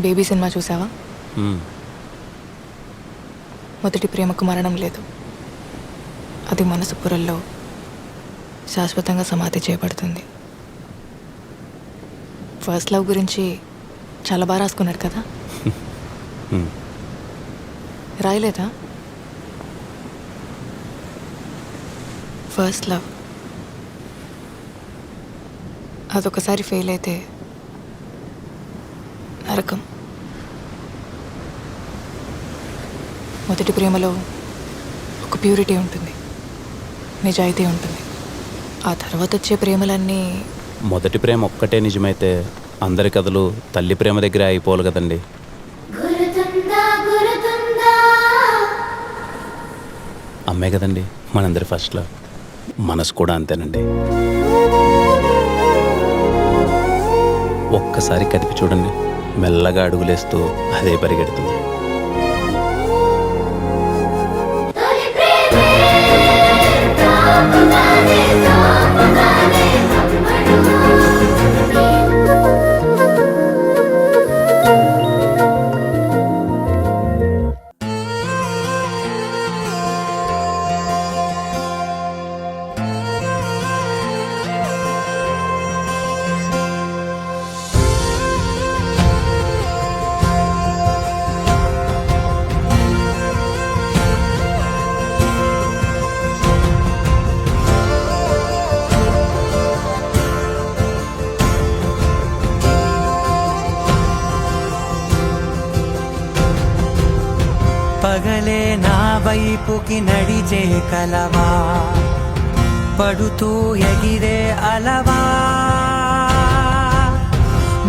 Baby cinema చూసావా? మ్మ్. మొదటి ప్రేమకు మరణం లేదు, అది మనసు పొరల్లో శాశ్వతంగా సమాధి చేయబడుతుంది. ఫస్ట్ లవ్ గురించి చాలా బాగా రాసుకున్నాడు కదా. మ్మ్. రాయలేదా? ఫస్ట్ లవ్ అదొకసారి ఫెయిల్ అయితే నరకం. మొదటి ప్రేమలో ఒక ప్యూరిటీ ఉంటుంది, నిజాయితీ ఉంటుంది. ఆ తర్వాత వచ్చే ప్రేమలన్నీ మొదటి ప్రేమ ఒక్కటే నిజమైతే అందరి కథలు తల్లి ప్రేమ దగ్గరే అయిపోవాలి కదండి. అమ్మే కదండి మనందరి ఫస్ట్లో. మనసు కూడా అంతేనండి. ఒక్కసారి కదిపి చూడండి, మెల్లగా అడుగులేస్తూ అదే పరిగెడుతుంది. పగలే నా వైపుకి నడిచే కలవా, పడుతూ ఎగిరే అలవా,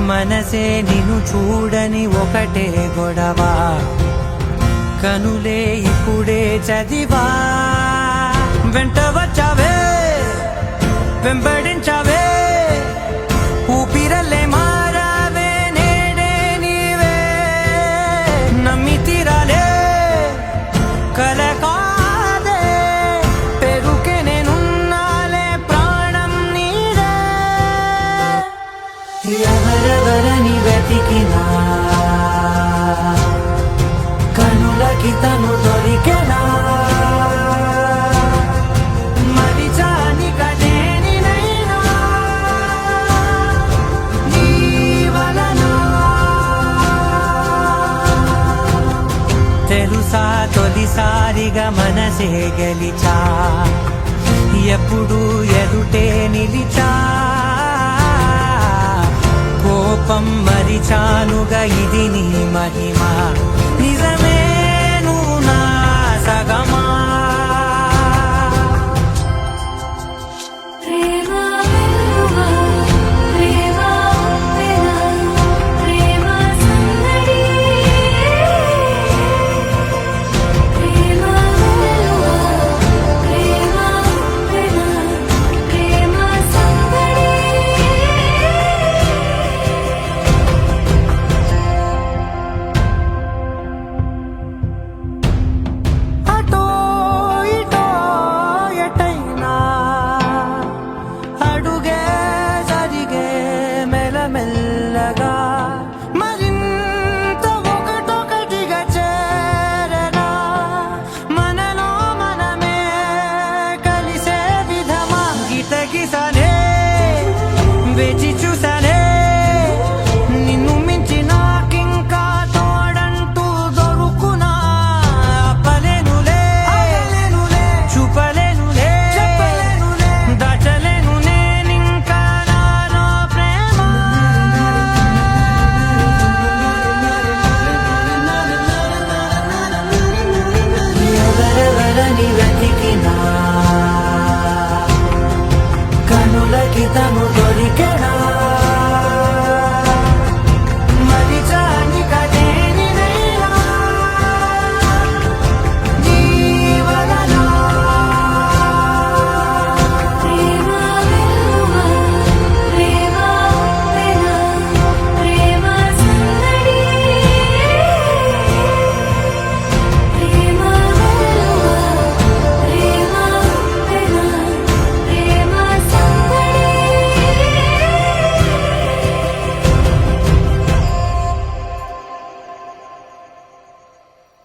మనసే నిన్ను చూడని ఒకటే గొడవ, కనులే ఇప్పుడే చదివా. వెంట వచ్చావే, వెంబడించావే, ఊపిరల్లే మారావే, నేడే నీవే, నమ్మి తీరాలే కలకాదే, పెరుకే నేనున్నాలే, ప్రాణం నీదే. ఎవరెవరని వెతికినా కనులకి తను దొరికెనా, మరిచాని కదేనినైనా నీ వలన. తెలుసా తొలిసారిగా మనసే గెలిచా, ఎప్పుడు ఎదుటే నిలిచా, కోపం మరిచానుగా ఇది నీ మహిమ నిజమే.